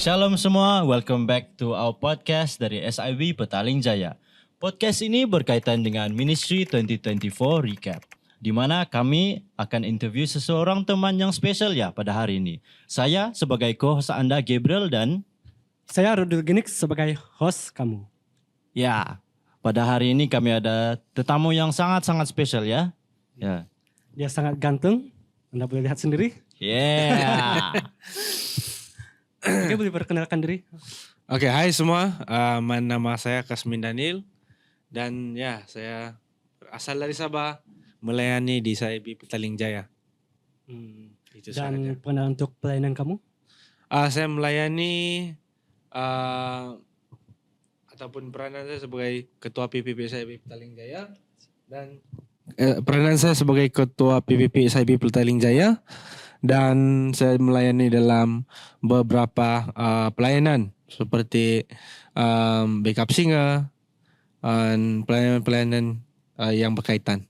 Shalom semua, welcome back to our podcast dari SIB Petaling Jaya. Podcast ini berkaitan dengan Ministry 2024 Recap, di mana kami akan interview seseorang teman yang spesial ya pada hari ini. Saya sebagai co-host Anda Gabriel dan saya Rudil Genix sebagai host kamu. ya, pada hari ini kami ada tetamu yang sangat-sangat spesial ya. Ya. Dia sangat ganteng, Anda boleh lihat sendiri. Yeah. Oke, boleh perkenalkan diri. Oke, hai semua. Nama saya Kasmin Daniel dan ya saya berasal dari Sabah, melayani di SIB Petaling Jaya. Itu Dan saja. pernah untuk pelayanan kamu? Saya melayani ataupun peranan saya sebagai ketua PPP SIB Petaling Jaya dan peranan saya sebagai ketua PPP SIB Petaling Jaya. Dan saya melayani dalam beberapa pelayanan seperti backup singer dan pelayanan-pelayanan yang berkaitan.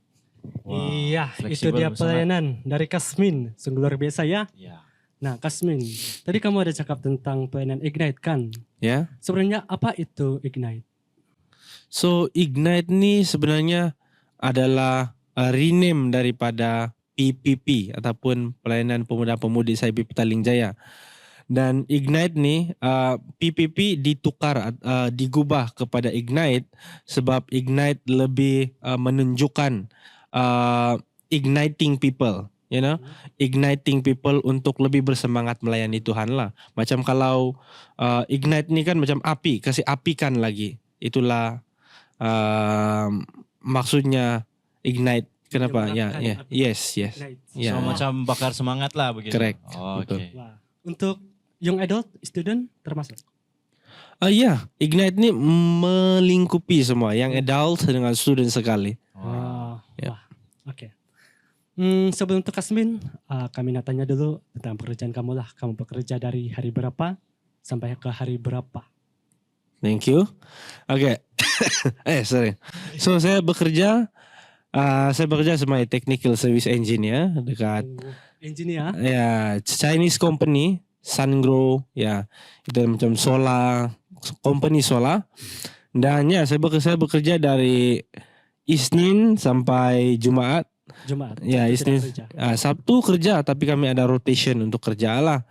Wow, Iya, itu fleksibel dia sangat. pelayanan dari Kasmin. Sungguh luar biasa ya. Ya. Nah, Kasmin, tadi kamu ada cakap tentang pelayanan Ignite kan? Ya. Sebenarnya apa itu Ignite? So Ignite ni sebenarnya adalah rename daripada PPP ataupun Pelayanan Pemuda-Pemudi SIB Petaling Jaya. Dan Ignite ni PPP ditukar digubah kepada Ignite sebab Ignite lebih menunjukkan igniting people, you know, igniting people untuk lebih bersemangat melayani Tuhan lah. Macam kalau Ignite ni kan macam api, kasih apikan lagi. Itulah maksudnya Ignite. Kenapa? Ya, Menyemarakan api. yes. Ignite. Ya. So macam bakar semangat lah begitu. Correct. Oh, Betul. Oke. Wah. Untuk young adult, student termasuk? Ya, Ignite ni melingkupi semua, yang adult dengan student sekali. Wow. Ya. Wah, oke. Sebelum itu Kasmin, kami nak tanya dulu tentang pekerjaan kamu lah. Kamu bekerja dari hari berapa sampai ke hari berapa? Thank you. Oke. Sorry. So saya bekerja sebagai technical service engineer dekat Engineer. ya Chinese company Sungrow, ya itu macam solar company solar. Dan ya saya bekerja dari Isnin sampai Jumaat. Jumaat. Ya, Sabtu Isnin. tidak kerja. Sabtu kerja tapi kami ada rotation untuk kerja lah.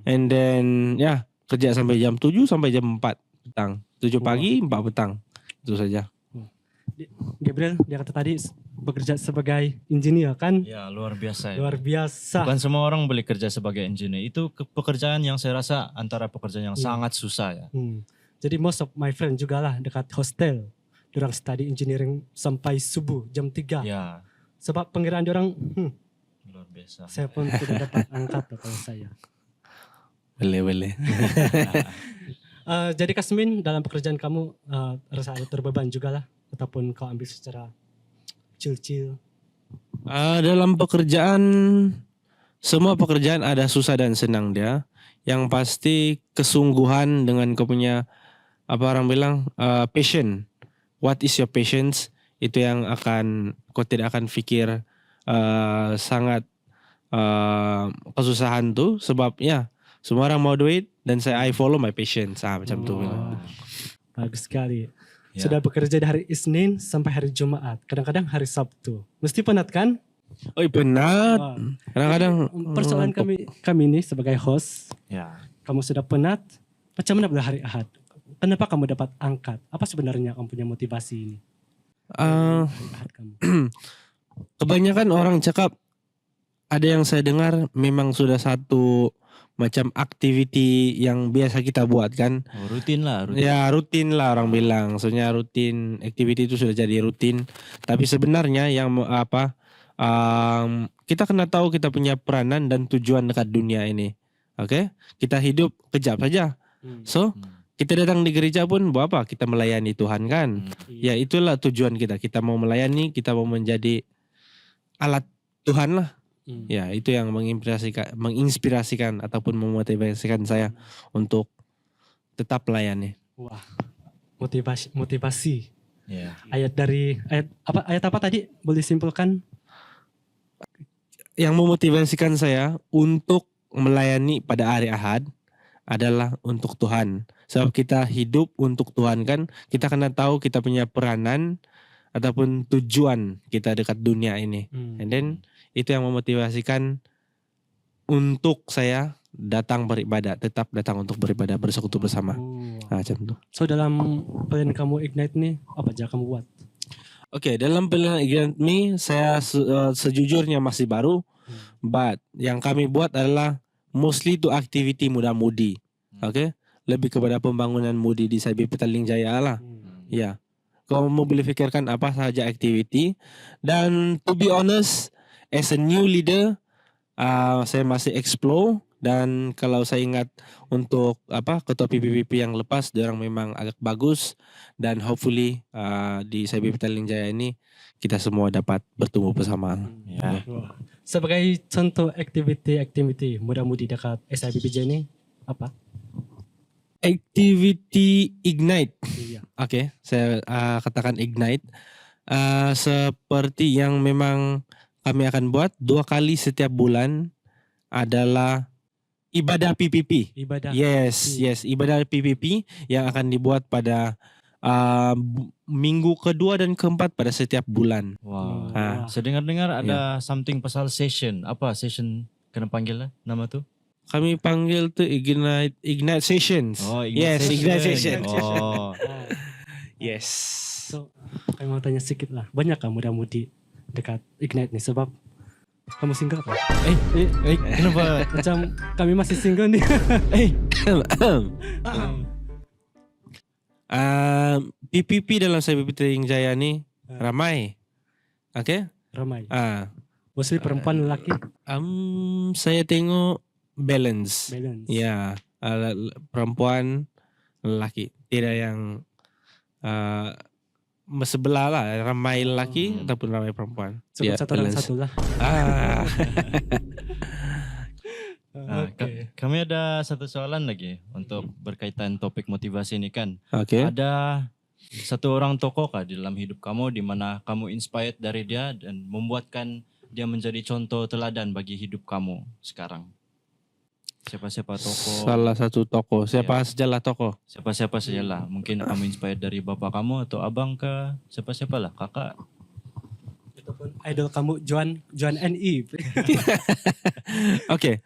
And then ya kerja sampai jam 7 sampai jam 4 petang. 7 pagi 4 petang. Itu saja. Gabriel, dia kata tadi bekerja sebagai engineer kan? Ya, luar biasa ya. Luar biasa. Bukan semua orang boleh kerja sebagai engineer. Itu pekerjaan yang saya rasa antara pekerjaan yang sangat susah ya. Jadi most of my friend juga lah dekat hostel. Diorang study engineering sampai subuh jam 3. Ya, Sebab pengiraan diorang, luar biasa. saya pun tidak dapat angkat lah kalau saya. Boleh. Jadi Kasmin, dalam pekerjaan kamu rasa ada terbeban juga lah? Ataupun kau ambil secara chill-chill? Dalam pekerjaan, semua pekerjaan ada susah dan senang dia. Yang pasti kesungguhan dengan kau punya apa orang bilang passion. What is your patience? Itu yang kau tidak akan fikir sangat kesusahan tuh, sebab ya semua orang mau duit dan I follow my patience macam tu. Bagus sekali. Ya. Sudah bekerja dari Isnin sampai hari Jumaat. Kadang-kadang hari Sabtu. Mesti penat kan? Oi penat. Wah. Kadang-kadang Persoalan kami ini sebagai host, Ya. kamu sudah penat. Macam mana pada hari Ahad? Kenapa kamu dapat angkat? Apa sebenarnya kamu punya motivasi ini? Hari Ahad kamu. Kebanyakan orang cakap, ada yang saya dengar memang sudah satu macam aktiviti yang biasa kita buat kan. Rutin lah, rutin. Ya rutin lah orang bilang. Maksudnya rutin, aktiviti itu sudah jadi rutin. Tapi sebenarnya yang kita kena tahu kita punya peranan dan tujuan dekat dunia ini. Oke? Kita hidup kejap saja. So, kita datang di gereja pun buat apa? Kita melayani Tuhan kan. Ya itulah tujuan kita. Kita mau melayani, kita mau menjadi alat Tuhan lah. Ya itu yang menginspirasikan ataupun memotivasikan saya untuk tetap melayani. Wah, motivasi. Ya. Ayat apa tadi? Boleh simpulkan? Yang memotivasikan saya untuk melayani pada hari Ahad adalah untuk Tuhan. Sebab kita hidup untuk Tuhan kan, kita kena tahu kita punya peranan ataupun tujuan kita dekat dunia ini. And then itu yang memotivasikan untuk saya datang beribadah, tetap datang untuk beribadah, bersekutu bersama. Macam tu. So dalam plan kamu Ignite nih apa aja kamu buat? Oke, dalam pilihan Ignite Me saya sejujurnya masih baru, but yang kami buat adalah mostly to activity muda-mudi. Oke, lebih kepada pembangunan mudi di SIB Petaling Jaya lah. Ya, kau mau boleh fikirkan apa saja activity. Dan to be honest, as a new leader, saya masih explore. Dan kalau saya ingat untuk ketua PPPP yang lepas, dia orang memang agak bagus. Dan hopefully di SIB Petaling Jaya ini kita semua dapat bertumbuh bersama. Ya. Sebagai contoh activity muda-mudi dekat SIBPJ ini apa? Activity Ignite. Iya. Oke, saya katakan Ignite. Seperti yang memang kami akan buat 2 kali setiap bulan adalah ibadah PPP. Ibadah. Yes, ibadah PPP yang akan dibuat pada minggu kedua dan keempat pada setiap bulan. Wow. Ah. Saya dengar-dengar ada something pasal session. Apa session kena panggil nama tu? Kami panggil tu Ignite Sessions. Oh, Yes, Ignite Session. Oh. Yes. So, kami mau tanya sedikit lah. Banyak kan muda-mudi dekat Ignite nih sebab kamu single kan? Kenapa? Macam kami masih single nih. PPP dalam SIB Petaling Jaya ni ramai. Okay? Ramai. Mostly perempuan lelaki. Saya tengok balance. Ya, perempuan lelaki. Tidak yang sebelah lah, ramai lelaki ataupun ramai perempuan. Cukup satu orang balance. satu lah. Okay. Kami ada satu soalan lagi untuk berkaitan topik motivasi ini kan. Okay. Ada satu orang tokoh kah di dalam hidup kamu di mana kamu inspired dari dia dan membuatkan dia menjadi contoh teladan bagi hidup kamu sekarang? Siapa-siapa tokoh? Salah satu tokoh. Siapa sajalah tokoh? Siapa-siapa sajalah. Mungkin kamu inspired dari bapak kamu atau abang kah? Siapa-siapalah, kakak. Ataupun idol kamu Joan NI. Okay.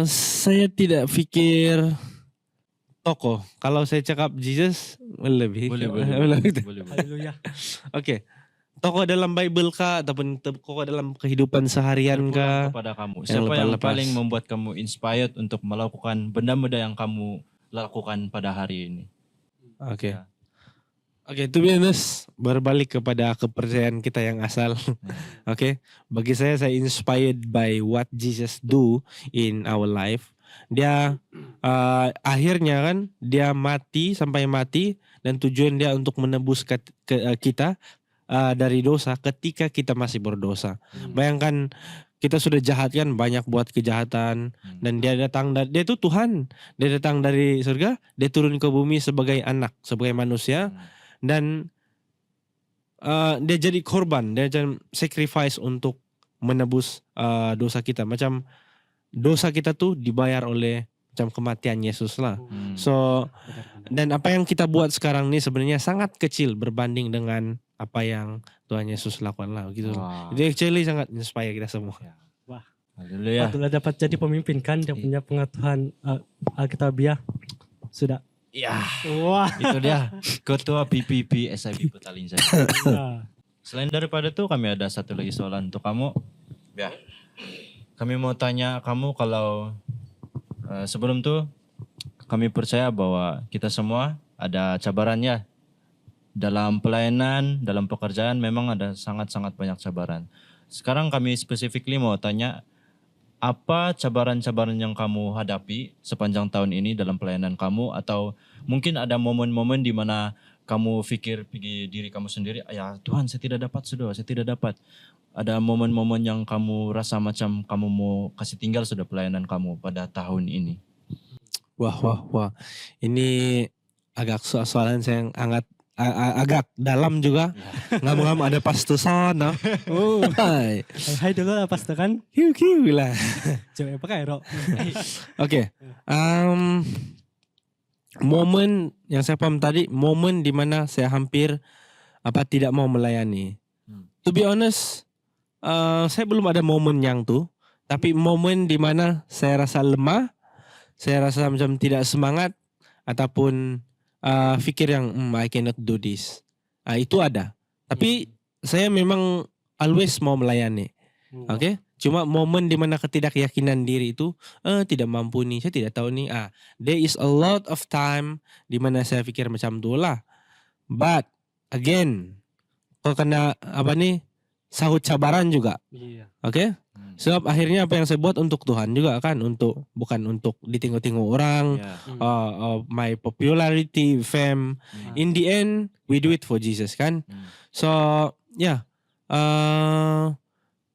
Saya tidak fikir tokoh. Kalau saya cakap Jesus lebih. Boleh. Haleluya. Okay. Tokoh dalam Bible kah ataupun tokoh dalam kehidupan seharian Terpulang kah? kepada kamu. Yang Siapa yang lepas-lepas. paling membuat kamu inspired untuk melakukan benda-benda yang kamu lakukan pada hari ini? Okay. Ya. Okay, to be honest, berbalik kepada kepercayaan kita yang asal. Okay, bagi saya inspired by what Jesus do in our life. Dia akhirnya kan dia sampai mati dan tujuan dia untuk menebus kita dari dosa ketika kita masih berdosa. Bayangkan kita sudah jahat kan, banyak buat kejahatan dan dia itu Tuhan. Dia datang dari surga, dia turun ke bumi sebagai anak, sebagai manusia. Dan dia jadi korban, dia jadi sacrifice untuk menebus dosa kita. Macam dosa kita tuh dibayar oleh macam kematian Yesus lah. So, dan apa yang kita buat sekarang ini sebenarnya sangat kecil berbanding dengan apa yang Tuhan Yesus lakukan lah. Gitu. Wow. Jadi actually sangat inspire kita semua. Haleluya. Patutlah dapat jadi pemimpin kan, dia punya pengetahuan Alkitabiah sudah. Ya, Wah. itu dia ketua PPP SIB Petaling Jaya. Selain daripada itu kami ada satu lagi soalan untuk kamu. Ya. Kami mau tanya kamu kalau sebelum itu kami percaya bahwa kita semua ada cabarannya. Dalam pelayanan, dalam pekerjaan memang ada sangat-sangat banyak cabaran. Sekarang kami specifically mau tanya apa cabaran-cabaran yang kamu hadapi sepanjang tahun ini dalam pelayanan kamu, atau mungkin ada momen-momen di mana kamu pikir diri kamu sendiri, ya Tuhan saya tidak dapat. Ada momen-momen yang kamu rasa macam kamu mau kasih tinggal sudah pelayanan kamu pada tahun ini? Wah. Ini agak soalan yang agak dalam juga. Ngam-ngam ada pastusan. No? Oh, Hai. hai dulu lah pas kan. Kiu lah. Coba apa kayak Ro? Oke. Momen yang saya paham tadi, momen di mana saya hampir tidak mau melayani. To be honest, saya belum ada momen yang tuh, tapi momen di mana saya rasa lemah, saya rasa macam tidak semangat ataupun fikir yang I cannot do this. Itu ada. Tapi saya memang always mau melayani. Oke? Cuma momen di mana ketidakyakinan diri itu tidak mampu nih, saya tidak tahu nih. There is a lot of time di mana saya pikir macam itulah. But again, kok kena sahut cabaran juga. Iya. Oke? Sebab akhirnya apa yang saya buat untuk Tuhan juga kan, bukan untuk ditinggal-tinggal orang, my popularity, fame. In the end, we do it for Jesus kan. So,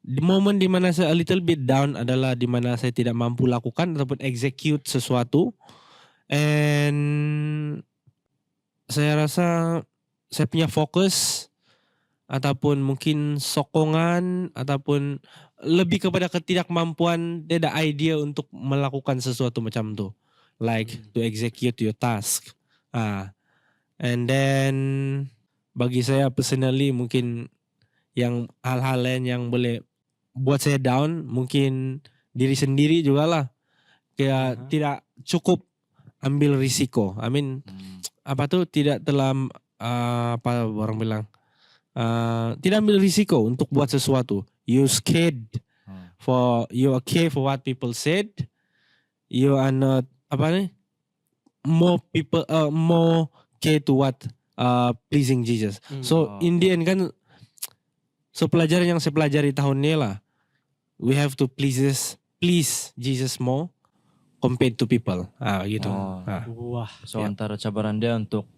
di momen dimana saya a little bit down adalah dimana saya tidak mampu lakukan ataupun execute sesuatu, and saya rasa saya punya fokus ataupun mungkin sokongan ataupun lebih kepada ketidakmampuan, tidak idea untuk melakukan sesuatu macam tu, like to execute your task. And then bagi saya personally mungkin yang hal-hal lain yang boleh buat saya down, mungkin diri sendiri juga lah, kayak tidak cukup ambil risiko. I mean tidak telah apa orang bilang, tidak ambil risiko untuk buat sesuatu. You scared you okay for what people said. You are not more care to what pleasing Jesus. So in the end kan, so pelajaran yang saya pelajari tahun ini lah, we have to please Jesus more compared to people. Gitu. Wah. So antara cabaran dia untuk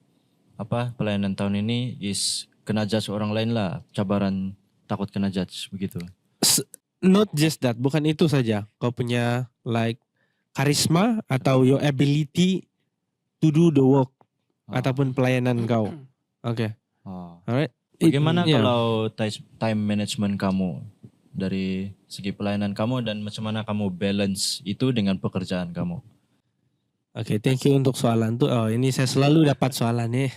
pelayanan tahun ini is kena judge orang lain lah, cabaran takut kena judge begitu. Not just that, bukan itu saja. Kau punya like karisma atau your ability to do the work ataupun pelayanan kau. Oke. Alright. Bagaimana kalau time management kamu dari segi pelayanan kamu, dan macam mana kamu balance itu dengan pekerjaan kamu? Oke, thank you untuk soalan tuh. Ini saya selalu dapat soalan nih.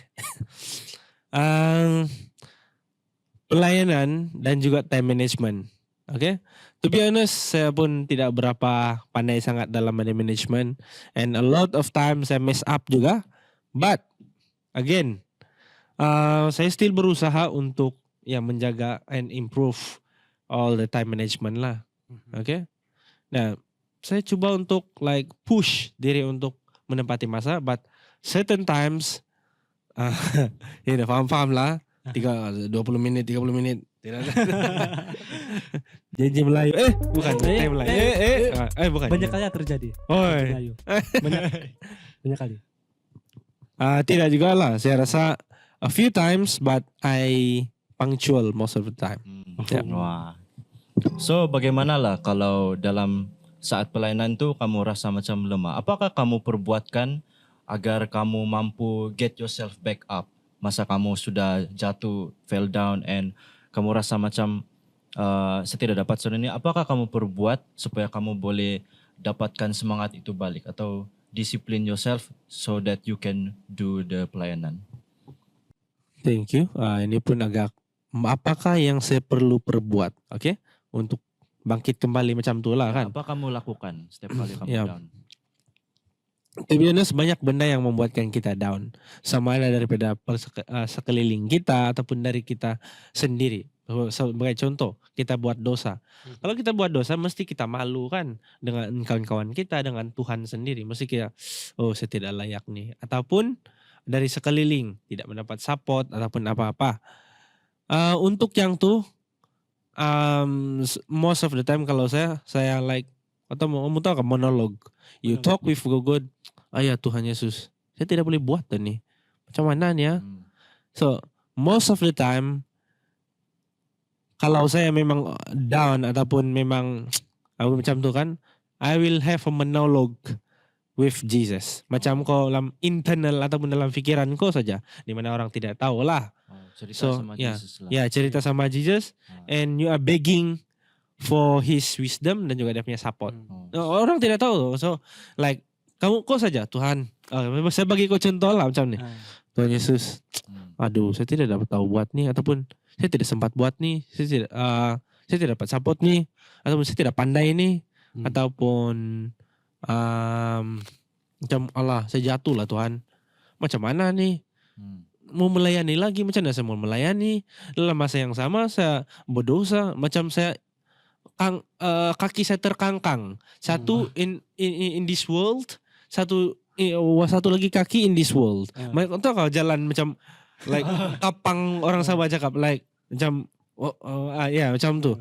Pelayanan dan juga time management. Oke. To be honest, saya pun tidak berapa pandai sangat dalam management, and a lot of times saya mess up juga. But again, saya still berusaha untuk menjaga and improve all the time management lah. Oke. Nah, saya coba untuk like push diri untuk menempati masa, but certain times paham lah, 20 menit 30 menit tidak ada. Janji Melayu. Bukan janji Melayu. Bukan. Banyak kali terjadi. Oi. Banyak kali. Tidak juga lah. Saya rasa a few times, but I punctual most of the time. Wah. So bagaimana lah kalau dalam saat pelayanan tu kamu rasa macam lemah? Apakah kamu perbuatkan agar kamu mampu get yourself back up masa kamu sudah jatuh, fell down, and kamu rasa macam saya tidak dapat soal ini? Apakah kamu perbuat supaya kamu boleh dapatkan semangat itu balik, atau discipline yourself so that you can do the pelayanan? Thank you. Ini pun agak, apakah yang saya perlu perbuat, untuk bangkit kembali macam tu lah kan? Apa kamu lakukan setiap kali kamu down? To be honest, banyak benda yang membuatkan kita down. Sama ada daripada sekeliling kita ataupun dari kita sendiri. Sebagai contoh, kita buat dosa. Kalau kita buat dosa, mesti kita malu kan dengan kawan-kawan kita, dengan Tuhan sendiri. Mesti kita, saya tidak layak nih. Ataupun dari sekeliling, tidak mendapat support ataupun apa-apa. Untuk yang tuh, most of the time kalau saya like, atau mau tahu kan, monolog. You talk with God. Ya Tuhan Yesus, saya tidak boleh buat nih. Macam mana nih ya? So most of the time, kalau saya memang down ataupun memang macam tu kan, I will have a monologue with Jesus. Macam kau dalam internal ataupun dalam pikiran kau saja, di mana orang tidak tahu lah. Cerita So, sama ya, Jesus lah. ya cerita sama Jesus, and you are begging for His wisdom dan juga dia punya support. Orang tidak tahu. So like kau saja Tuhan. Saya bagi kau contoh lah macam ni. Tuhan Yesus, aduh saya tidak dapat tahu buat ni, ataupun saya tidak sempat buat ni, saya tidak dapat support ni, ataupun saya tidak pandai ni, ataupun macam Allah saya jatuh lah Tuhan. Macam mana nih? Mau melayani lagi, macam mana saya mau melayani? Dalam masa yang sama saya berdosa, macam saya kaki saya terkangkang. Satu in this world, satu lagi kaki in this world. Tahu kau jalan macam like kapang orang Sabah cakap like macam macam tu.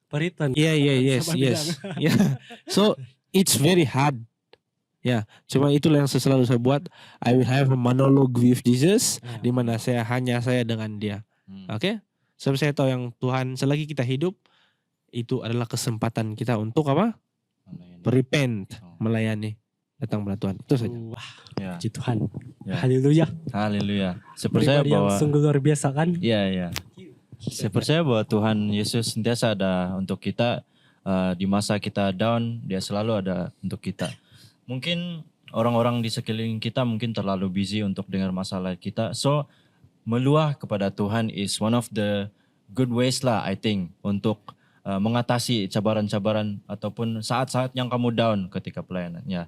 Paritan. Yes. Yeah. So it's very hard. Ya, cuma itulah yang selalu saya buat. I will have a monologue with Jesus, di mana hanya saya dengan dia. Oke? Sebab saya tahu yang Tuhan selagi kita hidup, itu adalah kesempatan kita untuk apa? Repent, melayani, datang kepada Tuhan. Itu saja. Wah, Ya. puji Tuhan. Ya. Haleluya. Haleluya. Saya percaya Pribadi yang bahwa sungguh luar biasa kan? Iya. Saya percaya bahwa Tuhan Yesus sentiasa ada untuk kita. Di masa kita down, dia selalu ada untuk kita. Mungkin orang-orang di sekeliling kita mungkin terlalu busy untuk dengar masalah kita. So, meluah kepada Tuhan is one of the good ways lah, I think, untuk mengatasi cabaran-cabaran ataupun saat-saat yang kamu down ketika pelayanan. Ya,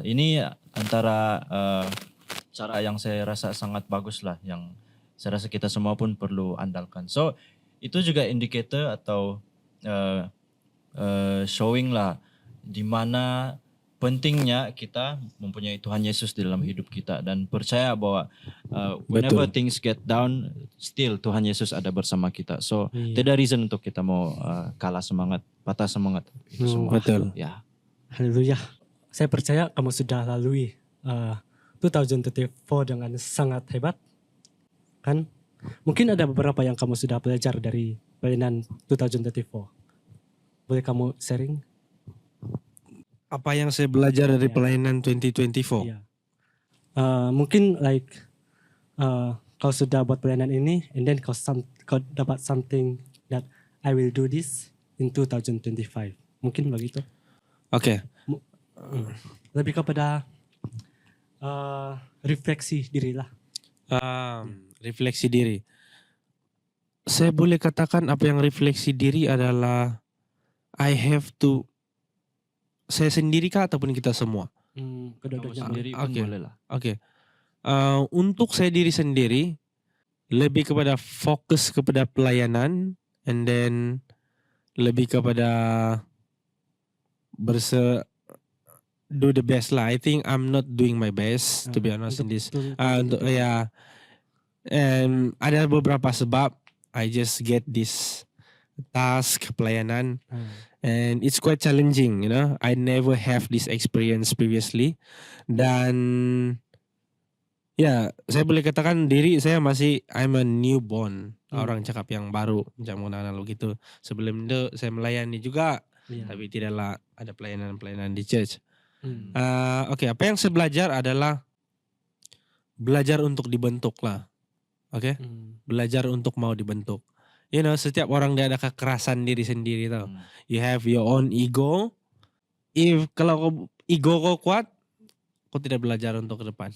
ini antara cara yang saya rasa sangat bagus lah, yang saya rasa kita semua pun perlu andalkan. So, itu juga indikator atau showing lah di mana pentingnya kita mempunyai Tuhan Yesus di dalam hidup kita dan percaya bahwa whenever things get down, still Tuhan Yesus ada bersama kita. So tidak ada reason untuk kita mau kalah semangat, patah semangat. Itu semua. Betul. Ya. Haleluya. Saya percaya kamu sudah lalui 2024 dengan sangat hebat. Kan? Mungkin ada beberapa yang kamu sudah belajar dari pelayanan 2024. Boleh kamu sharing? Apa yang saya belajar dari pelayanan 2024? Iya. Mungkin like kau sudah buat pelayanan ini, and then kau dapat something that I will do this in 2025. Mungkin begitu. Oke. Lebih kepada refleksi diri lah. Refleksi diri. Saya boleh katakan apa yang refleksi diri adalah saya sendiri kah ataupun kita semua? Kedua-duanya. Sendiri pun boleh lah. Oke. Untuk saya diri sendiri lebih kepada fokus kepada pelayanan, and then lebih kepada do the best lah. I think I'm not doing my best to be honest in this. And ada beberapa sebab I just get this task pelayanan. And it's quite challenging, you know. I never have this experience previously. Dan saya boleh katakan diri saya I'm a newborn. Orang cakap yang baru, macam mana gitu. Sebelum itu saya melayani juga, tapi tidaklah ada pelayanan-pelayanan di church. Oke, apa yang saya belajar adalah belajar untuk dibentuk lah. Oke? Belajar untuk mau dibentuk. You know, setiap orang dia ada kekerasan diri sendiri tau. You have your own ego. Kalau ego kau kuat, kau tidak belajar untuk ke depan.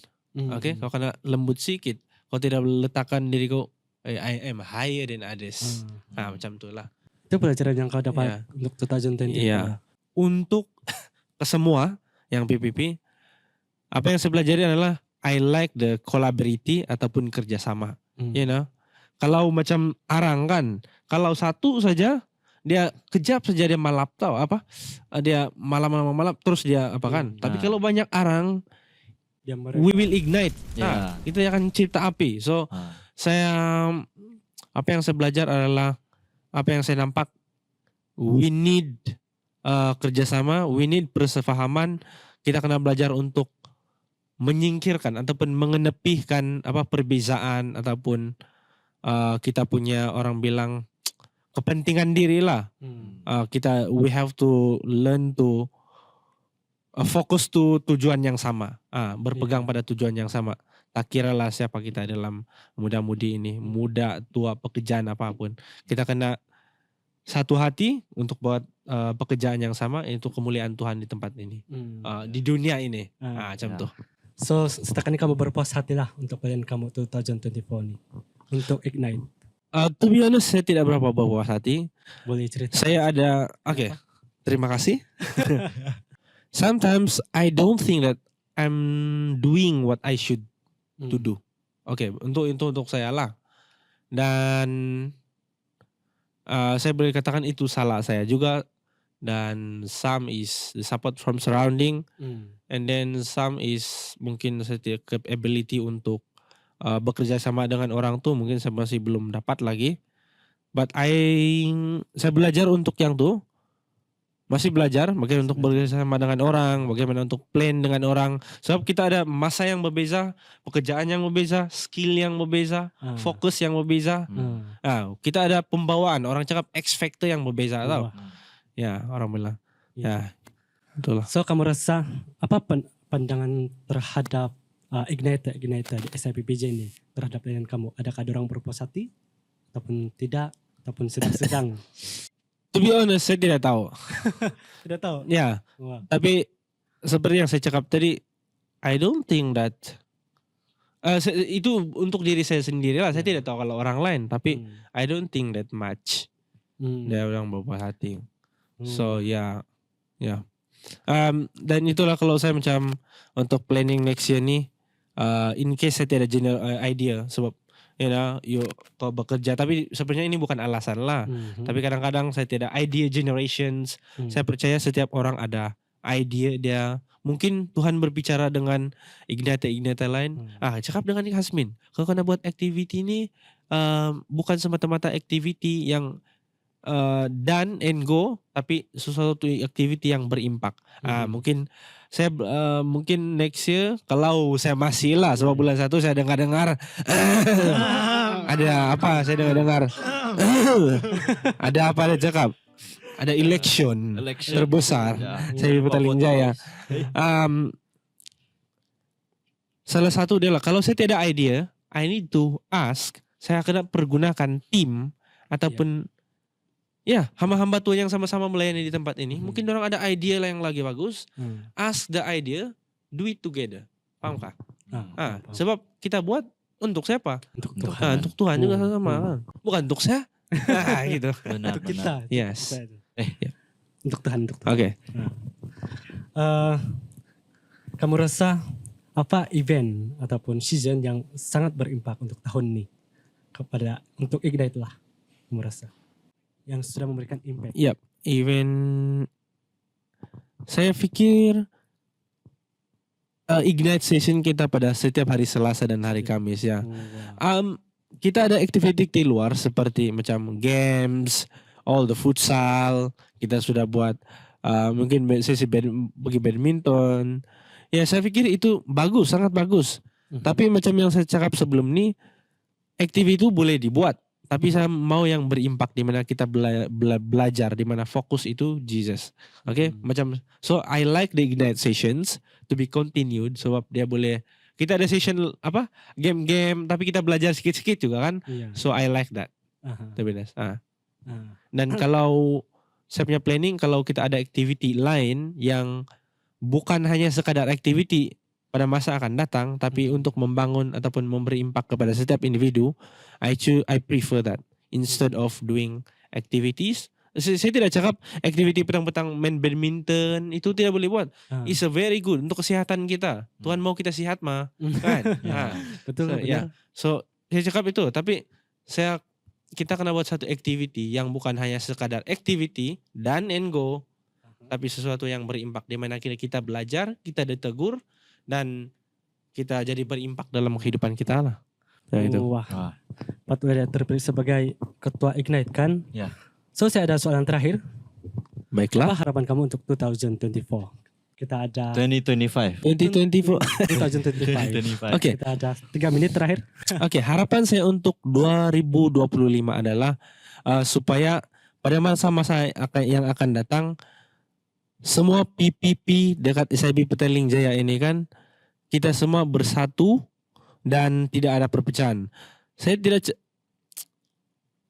Oke, kau kena lembut sedikit. Kau tidak letakkan diri kau, I am higher than others. Macam tu lah. Itu pelajaran yang kau dapat untuk 2020. Iya. Untuk ke semua yang PPP, apa yang saya pelajari adalah I like the collaborative ataupun kerjasama. You know. Kalau macam arang kan, kalau satu saja dia kejap saja dia malap tau apa? Dia malap terus dia apa kan? Tapi kalau banyak arang, we will ignite. Itu akan cipta api. So apa yang saya belajar adalah apa yang saya nampak, we need kerjasama, we need persefahaman. Kita kena belajar untuk menyingkirkan ataupun mengenepihkan perbezaan ataupun kita punya orang bilang kepentingan diri lah. We have to learn to fokus tujuan yang sama. Berpegang pada tujuan yang sama. Tak kira lah siapa kita dalam muda-mudi ini, muda, tua, pekerjaan apapun. Kita kena satu hati untuk buat pekerjaan yang sama, itu kemuliaan Tuhan di tempat ini. Di dunia ini. Macam tuh. So setakat ini kamu berpuas hati lah untuk pelayanan kamu 2024 nih. Untuk Ignite. To be honest, saya tidak berapa berpuas hati. Boleh cerita? Saya ada, terima kasih. Sometimes I don't think that I'm doing what I should to do. Untuk saya lah. Dan saya boleh katakan itu salah saya juga. Dan some is the support from surrounding. And then some is mungkin saya tidak capability untuk bekerja sama dengan orang tuh, mungkin saya masih belum dapat lagi. But saya belajar untuk yang tuh, masih belajar bagaimana untuk bekerja sama dengan orang, bagaimana untuk plan dengan orang. Sebab kita ada masa yang berbeza, pekerjaan yang berbeza, skill yang berbeza, fokus yang berbeza. Kita ada pembawaan, orang cakap X factor yang berbeza, tau? Ya, orang bilang. Ya, betul lah. So kamu rasa apa pandangan terhadap Ignite di SIPPJ ini terhadap pelayanan kamu? Adakah ada orang berpuas hati ataupun tidak ataupun sedang-sedang? To be honest, saya tidak tahu. Tidak tahu. Ya, tapi seperti yang saya cakap tadi, I don't think that itu untuk diri saya sendiri lah. Saya tidak tahu kalau orang lain, tapi I don't think that much. Dia orang berpuas hati. So ya. Dan itulah kalau saya macam untuk planning next year ni, in case saya tidak general idea, sebab kalau bekerja, tapi sebenarnya ini bukan alasan lah. Tapi kadang-kadang saya tidak idea generations. Saya percaya setiap orang ada idea dia. Mungkin Tuhan berbicara dengan Ignite lain. Cakap dengan Hasmin, kalau kena buat activity ini bukan semata-mata activity yang done and go, tapi sesuatu activity yang berimpak. Mungkin saya mungkin next year kalau saya masih lah, sebab bulan 1 saya dengar ada apa, saya dengar ada apa, ada cakap ada election terbesar saya di Petaling Jaya. Salah satu adalah kalau saya tidak idea, I need to ask, saya akan pergunakan tim ataupun hamba-hamba Tuhan yang sama-sama melayani di tempat ini. Mungkin orang ada idea lah yang lagi bagus. Ask the idea, do it together. Pahamkah? Sebab kita buat untuk siapa? Untuk Tuhan. Untuk Tuhan juga sama. Bukan untuk saya. Gitu. Benar, untuk kita. Yes. Untuk Tuhan. Oke. Kamu rasa apa event ataupun season yang sangat berimpak untuk tahun ini untuk Ignite lah? Kamu rasa yang sudah memberikan impact? Event saya pikir Ignite session kita pada setiap hari Selasa dan hari Kamis ya. Kita ada aktiviti di luar seperti macam games, all the futsal. Kita sudah buat mungkin sesi bagi badminton. Ya, saya pikir itu bagus, sangat bagus. Tapi macam yang saya cakap sebelum ini, aktiviti itu boleh dibuat. Tapi saya mau yang berimpak, di mana kita belajar, di mana fokus itu Jesus. Macam so I like the Ignite sessions to be continued, sebab dia boleh, kita ada session game-game, tapi kita belajar sikit-sikit juga kan. So I like that. Dan kalau saya punya planning, kalau kita ada aktiviti lain yang bukan hanya sekadar aktiviti pada masa akan datang, tapi untuk membangun ataupun memberi impak kepada setiap individu, I prefer that instead of doing activities. Saya tidak cakap aktiviti petang-petang main badminton itu tidak boleh buat. It's a very good untuk kesehatan kita. Tuhan mau kita sihat mah, kan? Betul. So saya cakap itu, tapi kita kena buat satu activity yang bukan hanya sekadar activity done and go, tapi sesuatu yang berimpak, di mana kita belajar, kita ditegur, dan kita jadi berimpak dalam kehidupan kita lah. Wah. Patut ada terpilih sebagai ketua Ignite kan? Ya. So saya ada soalan terakhir. Baiklah. Apa harapan kamu untuk 2024? Kita ada 2025. 2025. Oke. Kita ada 3 menit terakhir. Oke, harapan saya untuk 2025 adalah supaya pada masa-masa yang akan datang, semua PPP dekat SIB Petaling Jaya ini kan kita semua bersatu dan tidak ada perpecahan. Saya tidak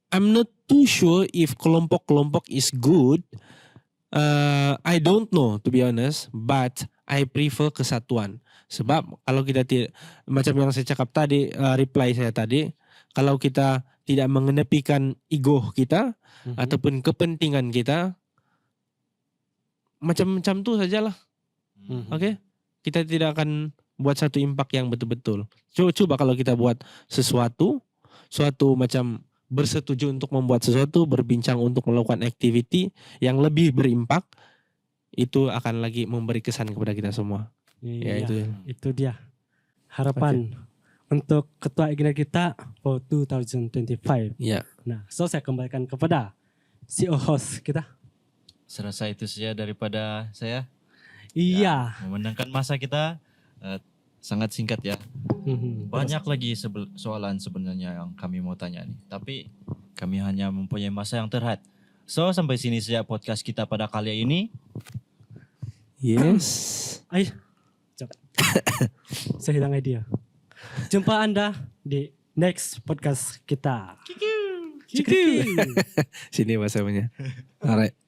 I'm not too sure if kelompok-kelompok is good. I don't know to be honest, but I prefer kesatuan. Sebab kalau kita tidak, macam yang saya cakap tadi, reply saya tadi, kalau kita tidak mengenepikan ego kita ataupun kepentingan kita, macam-macam tu sajalah. Okay? Kita tidak akan buat satu impact yang betul-betul. Coba kalau kita buat suatu macam bersetuju untuk membuat sesuatu, berbincang untuk melakukan activity yang lebih berimpak, itu akan lagi memberi kesan kepada kita semua. Ya, itu dia harapan untuk ketua agenda kita for 2025. Ya. Nah, so saya kembalikan kepada CEO host kita. Serasa itu saja daripada saya. Iya. Memandangkan masa kita sangat singkat ya. Banyak lagi soalan sebenarnya yang kami mau tanya nih. Tapi kami hanya mempunyai masa yang terhad. So sampai sini saja podcast kita pada kali ini. Yes. Ayo. Coba. Saya hilang idea. Jumpa Anda di next podcast kita. Sini bahasa punya. Alright.